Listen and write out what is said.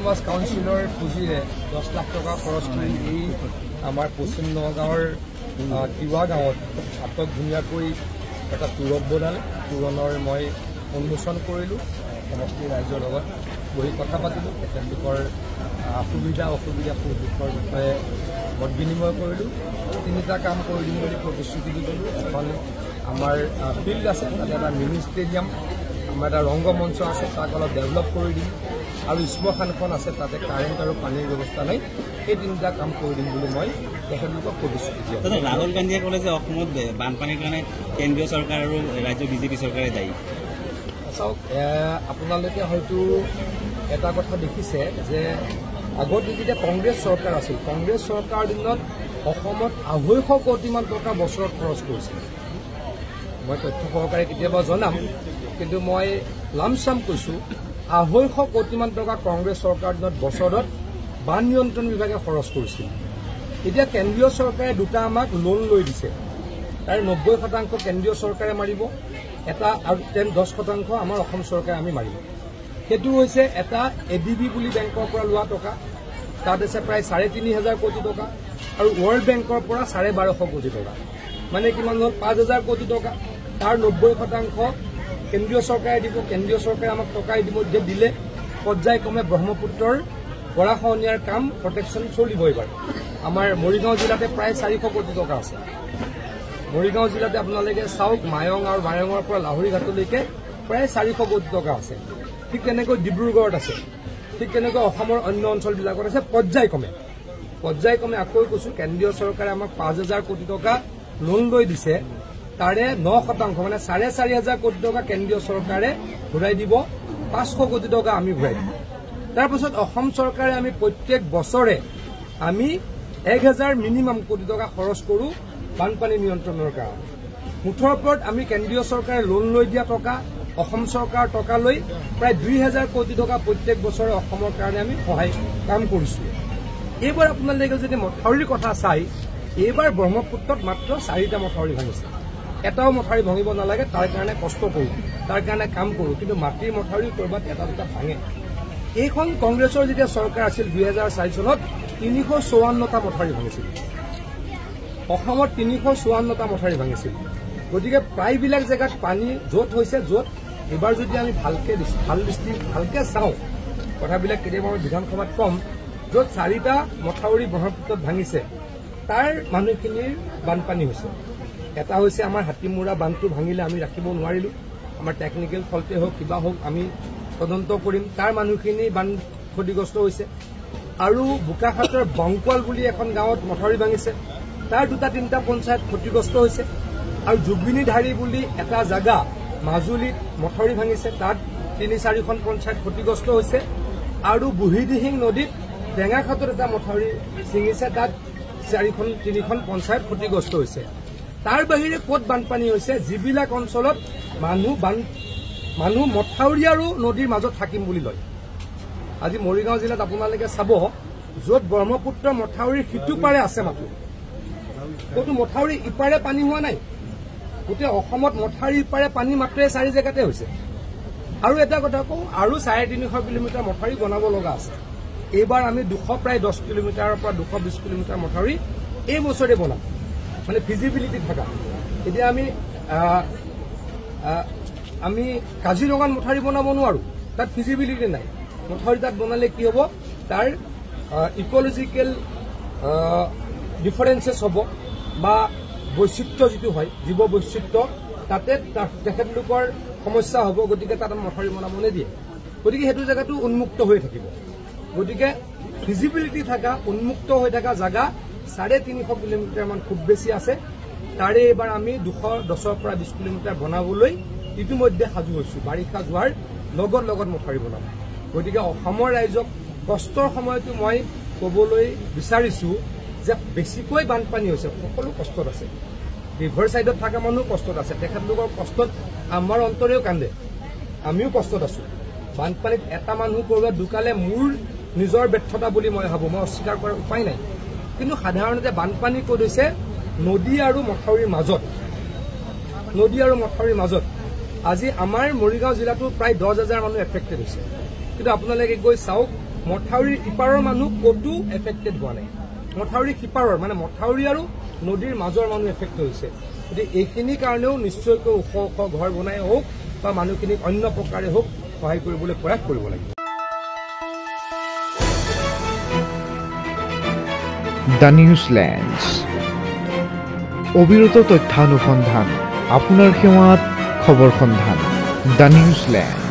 Autonomous কাউন্সিলৰ পুঁজিৰে 10 লাখ টকা খৰচ কৰি এই আমাৰ পশ্চিম নগাঁৱৰ তিৱা গাঁৱত আটক ধুনীয়াকৈ এটা তুৰক বনালে। তুৰণৰ মই উন্মোচন কৰিলোঁ, সমষ্টি ৰাইজৰ লগত বহি কথা পাতিলোঁ, তেখেতলোকৰ সুবিধা অসুবিধা সুখ দুখৰ বিষয়ে মত বিনিময় কৰিলোঁ। 3টা কাম কৰি দিম বুলি প্ৰতিশ্ৰুতি দি গ'লোঁ। এখন আমাৰ ফিল্ড আছে, তাতে এটা মিনি ষ্টেডিয়াম, আমাৰ এটা ৰংগমঞ্চ আছে, তাক অলপ ডেভেলপ কৰি দিম, আৰু শ্মশানখন আছে, তাতে কাৰেণ্ট আৰু পানীৰ ব্যৱস্থা নাই। এই 3টা কাম কৰি দিম বুলি মই তেখেতলোকক প্ৰতিশ্ৰুতি দিওঁ। ৰাহুল গান্ধীয়ে ক'লে যে অসমত বানপানীৰ কাৰণে কেন্দ্ৰীয় চৰকাৰ আৰু ৰাজ্যৰ বিজেপি চৰকাৰে দায়ী। চাওক, আপোনালোকে হয়তো এটা কথা দেখিছে যে আগতে যেতিয়া কংগ্ৰেছ চৰকাৰ আছিল, কংগ্ৰেছ চৰকাৰৰ দিনত অসমত 250 কোটিমান টকা বছৰত খৰচ কৰিছিল। মই তথ্য সহকাৰে কেতিয়াবা জনাম, কিন্তু মই লামচাম কৈছোঁ 250 কোটিমান টকা কংগ্ৰেছ চৰকাৰৰ দিনত বছৰত বান নিয়ন্ত্ৰণ বিভাগে খৰচ কৰিছিল। এতিয়া কেন্দ্ৰীয় চৰকাৰে 2টা আমাক লোন লৈ দিছে, তাৰে 90% কেন্দ্ৰীয় চৰকাৰে মাৰিব, এটা আৰু 10% আমাৰ অসম চৰকাৰে আমি মাৰিব। সেইটো হৈছে এটা ADB বুলি বেংকৰ পৰা লোৱা টকা, তাত আছে প্ৰায় 3,500 কোটি টকা, আৰু ৱৰ্ল্ড বেংকৰ পৰা 1250 কোটি টকা, মানে কিমান হ'ল 5,000 কোটি টকা। তাৰ 90% কেন্দ্ৰীয় চৰকাৰে দিব। কেন্দ্ৰীয় চৰকাৰে আমাক টকা ইতিমধ্যে দিলে। পৰ্যায়ক্ৰমে ব্ৰহ্মপুত্ৰৰ গৰাখহনীয়াৰ কাম প্ৰটেকশ্যন চলিব। এইবাৰ আমাৰ মৰিগাঁও জিলাতে প্ৰায় 400 কোটি টকা আছে। মৰিগাঁও জিলাতে আপোনালোকে চাওক, মায়ং আৰু মায়ঙৰ পৰা লাহৰীঘাটলৈকে প্ৰায় 400 কোটি টকা আছে। ঠিক তেনেকৈ ডিব্ৰুগড়ত আছে, ঠিক তেনেকৈ অসমৰ অন্য অঞ্চলবিলাকত আছে। পৰ্যায়ক্ৰমে আকৌ কৈছোঁ, কেন্দ্ৰীয় চৰকাৰে আমাক 5,000 কোটি টকা লোন লৈ দিছে, তাৰে 9% মানে 4,500 কোটি টকা কেন্দ্ৰীয় চৰকাৰে ঘূৰাই দিব, 500 কোটি টকা আমি ঘূৰাই দিম। তাৰপিছত অসম চৰকাৰে আমি প্ৰত্যেক বছৰে আমি 1,000 মিনিমাম কোটি টকা খৰচ কৰোঁ বানপানী নিয়ন্ত্ৰণৰ কাৰণে। মুঠৰ ওপৰত আমি কেন্দ্ৰীয় চৰকাৰে লোন লৈ দিয়া টকা, অসম চৰকাৰৰ টকা লৈ প্ৰায় 2,000 কোটি টকা প্ৰত্যেক বছৰে অসমৰ কাৰণে আমি সহায় কাম কৰিছোঁ। এইবাৰ আপোনালোকে যদি মথাউৰিৰ কথা চাই, এইবাৰ ব্ৰহ্মপুত্ৰত মাত্ৰ 4টা মথাউৰি ভাঙিছে। এটাও মথাউৰি ভাঙিব নালাগে, তাৰ কাৰণে কষ্ট কৰোঁ, তাৰ কাৰণে কাম কৰোঁ, কিন্তু মাটিৰ মথাউৰি ক'ৰবাত এটা দুটা ভাঙে। এইখন কংগ্ৰেছৰ যেতিয়া চৰকাৰ আছিল 2004 চনত 354টা মথাউৰি ভাঙিছিল। অসমত 354টা মথাউৰি ভাঙিছিল। গতিকে প্ৰায়বিলাক জেগাত পানী য'ত হৈছে, য'ত এইবাৰ যদি আমি ভালকে চাওঁ, কথাবিলাক কেতিয়াবা মই বিধানসভাত ক'ম, য'ত 4টা মথাউৰি ব্ৰহ্মপুত্ৰত ভাঙিছে, তাৰ মানুহখিনিৰ বানপানী হৈছে। এটা হৈছে আমাৰ হাতীমূৰা বান্ধটো ভাঙিলে আমি ৰাখিব নোৱাৰিলোঁ, আমাৰ টেকনিকেল ফল্টে হওক কিবা হওক আমি তদন্ত কৰিম, তাৰ মানুহখিনি বান ক্ষতিগ্ৰস্ত হৈছে। আৰু বোকাখাটৰ বংকুৱাল বুলি এখন গাঁৱত মথাউৰি ভাঙিছে, তাৰ 2-3টা পঞ্চায়ত ক্ষতিগ্ৰস্ত হৈছে। আৰু জুবিনীধাৰী বুলি এটা জাগা মাজুলীত মথাউৰি ভাঙিছে, তাত 3-4খন পঞ্চায়ত ক্ষতিগ্ৰস্ত হৈছে। আৰু বুঢ়ীদিহিং নদীত টেঙাখাটত এটা মথাউৰি ছিঙিছে, তাত 3খন পঞ্চায়ত ক্ষতিগ্ৰস্ত হৈছে। তাৰ বাহিৰে ক'ত বানপানী হৈছে, যিবিলাক অঞ্চলত মানুহ মথাউৰি আৰু নদীৰ মাজত থাকিম বুলি লয়। আজি মৰিগাঁও জিলাত আপোনালোকে চাব, য'ত ব্ৰহ্মপুত্ৰ মথাউৰিৰ সিটো পাৰে আছে মাথো, ক'তো মথাউৰি ইপাৰে পানী হোৱা নাই। গোটেই অসমত মথাউৰি ইপাৰে পানী মাত্ৰ 4 জেগাতে হৈছে। আৰু এটা কথা কওঁ, আৰু 350 কিলোমিটাৰ মথাউৰি বনাব লগা আছে। এইবাৰ আমি প্ৰায় 10 কিলোমিটাৰৰ পৰা 220 কিলোমিটাৰ মথাউৰি এই বছৰে বনাম, মানে ফিজিবিলিটি থকা। এতিয়া আমি কাজিৰঙাত মথাউৰি বনাব নোৱাৰোঁ, তাত ফিজিবিলিটি নাই। মথাউৰি তাত বনালে কি হ'ব, তাৰ ইকলজিকেল ডিফাৰেঞ্চেছ হ'ব, বা বৈচিত্ৰ্য যিটো হয়, জীৱ বৈচিত্ৰ্য, তাতে তেখেতলোকৰ সমস্যা হ'ব। গতিকে তাত মথাউৰি বনাব নিদিয়ে। গতিকে সেইটো জেগাটো উন্মুক্ত হৈ থাকিব। গতিকে ফিজিবিলিটি থকা উন্মুক্ত হৈ থকা জেগা 350 কিলোমিটাৰমান খুব বেছি আছে। তাৰে এইবাৰ আমি 210 পৰা 20 কিলোমিটাৰ বনাবলৈ ইতিমধ্যে সাজু হৈছোঁ। বাৰিষা যোৱাৰ লগত মথাউৰি বনাম। গতিকে অসমৰ ৰাইজক কষ্টৰ সময়তো মই ক'বলৈ বিচাৰিছোঁ যে বেছিকৈ বানপানী হৈছে, সকলো কষ্টত আছে। ৰিভাৰ ছাইডত থকা মানুহ কষ্টত আছে, তেখেতলোকৰ কষ্টত আমাৰ অন্তৰেও কান্দে, আমিও কষ্টত আছোঁ। বানপানীত এটা মানুহ ক'ৰবাত ঢুকালে মোৰ নিজৰ ব্যৰ্থতা বুলি মই ভাবোঁ, মই অস্বীকাৰ কৰাৰ উপায় নাই। কিন্তু সাধাৰণতে বানপানী ক'ত হৈছে, নদী আৰু মথাউৰিৰ মাজত। আজি আমাৰ মৰিগাঁও জিলাতো প্ৰায় 10,000 মানুহ এফেক্টেড হৈছে। কিন্তু আপোনালোকে গৈ চাওক, মথাউৰিৰ ইপাৰৰ মানুহ ক'তো এফেক্টেড হোৱা নাই। মথাউৰিৰ সিপাৰৰ মানে মথাউৰি আৰু নদীৰ মাজৰ মানুহ এফেক্ট হৈছে। গতিকে এইখিনিৰ কাৰণেও নিশ্চয়কৈ ওখ ওখ ঘৰ বনাই হওক বা মানুহখিনিক অন্য প্ৰকাৰে হওক সহায় কৰিবলৈ প্ৰয়াস কৰিব লাগিব। দ্য নিউজলেণ্ডছ অবিৰত তথ্যানুসন্ধান আপোনাৰ সেৱাত খবৰ সন্ধান দ্য নিউজলেণ্ড।